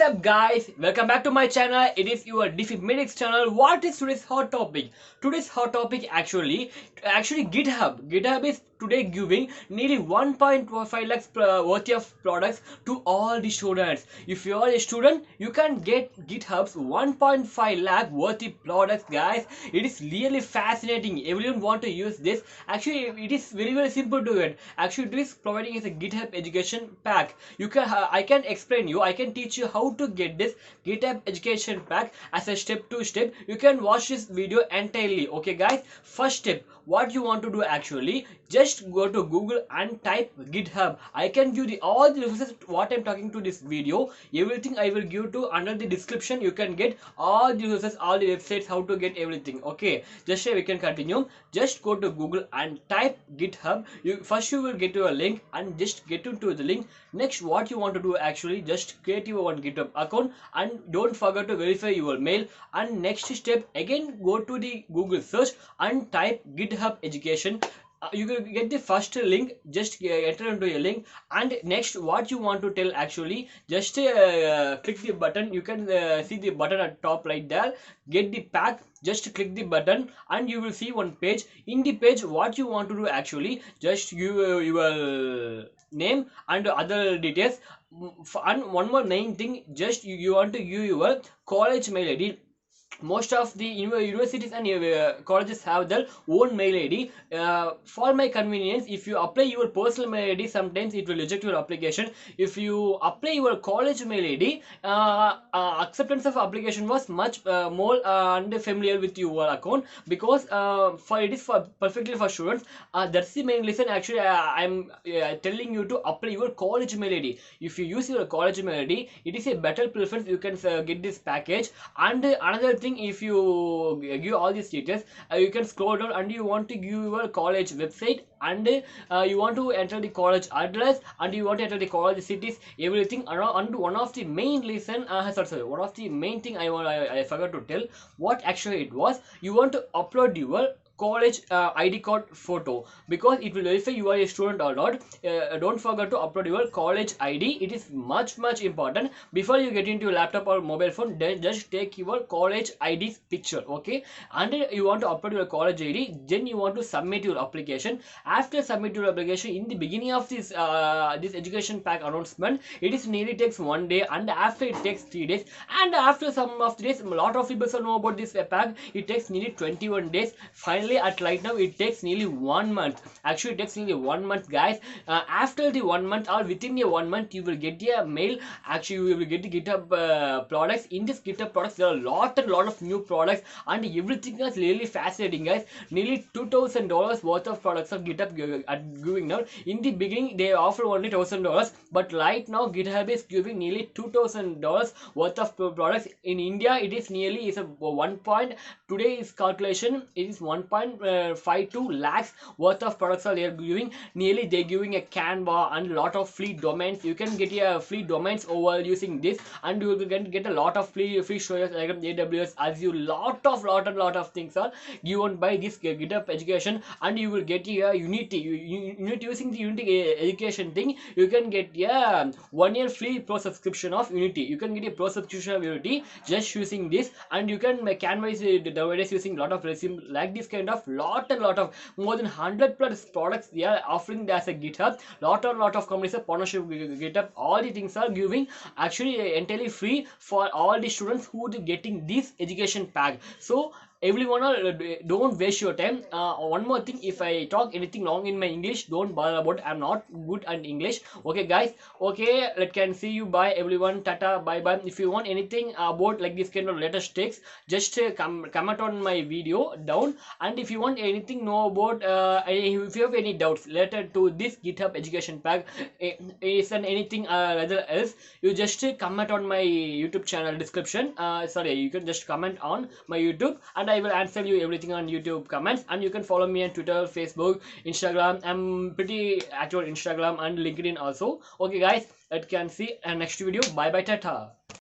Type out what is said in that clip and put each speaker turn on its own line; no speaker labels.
up guys, welcome back to my channel. It is your difimidx channel. What is today's hot topic? Today's hot topic actually GitHub is today giving nearly 1.5 lakhs worth of products to all the students. If you are a student, you can get GitHub's 1.5 lakh worth of products, guys. It is really fascinating. Everyone want to use this. Actually, it is very simple to get. Actually, it is providing as a GitHub education pack. You can I can explain you. I can teach you how to get this GitHub education pack as a step to step. You can watch this video entirely. Okay, guys. First step, what you want to do actually, just go to Google and type GitHub. I can give all the resources what I'm talking to this video. Everything I will give to under the description. You can get all the resources, all the websites, how to get everything. Okay, just we can continue. Just go to Google and type GitHub. You will get to a link and just get into the link. Next, what you want to do actually, just create your one GitHub account and don't forget to verify your mail. And next step, again go to the Google search and type GitHub education. You will get the first link. Just enter into a link, and next what you want to tell actually, just click the button. You can see the button at top right there, get the pack. Just click the button and you will see one page. In the page, what you want to do actually, just give your name and other details. And one more main thing, just you want to give your college mail ID. Most of the universities and colleges have their own mail ID. For my convenience, if you apply your personal mail ID, sometimes it will reject your application. If you apply your college mail ID, acceptance of application was much more and familiar with your account, because it is for perfectly for students. That's the main reason actually I'm telling you to apply your college mail ID. If you use your college mail ID, it is a better preference. You can get this package. And another thing, if you give all these details, you can scroll down and you want to give your college website, and you want to enter the college address, and you want to enter the college cities, everything around. And one of the main reason one of the main thing I forgot to tell what actually it was. You want to upload your college ID card photo, because it will verify you are a student or not. Don't forget to upload your college ID. It is much important. Before you get into your laptop or mobile phone, then just take your college ID picture. Okay, and you want to upload your college ID, then you want to submit your application. After submit your application, in the beginning of this this education pack announcement, it is nearly takes 1 day, and after it takes 3 days, and after some of the days, a lot of people know about this pack. It takes nearly 21 days. Finally, at right now it takes nearly 1 month. Actually, it takes nearly 1 month, guys. After the 1 month or within a 1 month, you will get a mail. Actually, you will get the GitHub products. In this GitHub products, there are a lot of new products, and everything is really fascinating, guys. Nearly $2,000 worth of products of GitHub are giving now. In the beginning, they offer only $1,000, but right now GitHub is giving nearly $2,000 worth of products. In India, it is nearly today's calculation, it is 1.52 lakhs worth of products are they are giving. Nearly they're giving a Canva and a lot of free domains. You can get a free domains over using this, and you will get a lot of free storage like AWS, Azure. Lot of things are given by this GitHub education, and you will get a Unity. Unity, using the Unity education thing, you can get a 1 year free pro subscription of Unity. You can get a pro subscription of Unity just using this, and you can canvas nowadays using lot of resume like this kind of lot of more than 100 plus products they are offering as a GitHub. Lot of companies are partnership with GitHub. All the things are giving actually entirely free for all the students who are getting this education pack. So everyone, don't waste your time. One more thing, if I talk anything wrong in my English, don't bother about it. I'm not good at English. Okay, guys. Okay, let can see you. Bye everyone. Tata, bye. If you want anything about like this kind of latest tricks, just comment on my video down. And if you want anything know about if you have any doubts related to this GitHub education pack, is and anything rather else, you just comment on my YouTube channel description. Sorry, you can just comment on my YouTube, and I will answer you everything on YouTube comments. And you can follow me on Twitter, Facebook, Instagram. I'm pretty active on Instagram and LinkedIn also. Okay, guys, let can see next video. Bye, tata.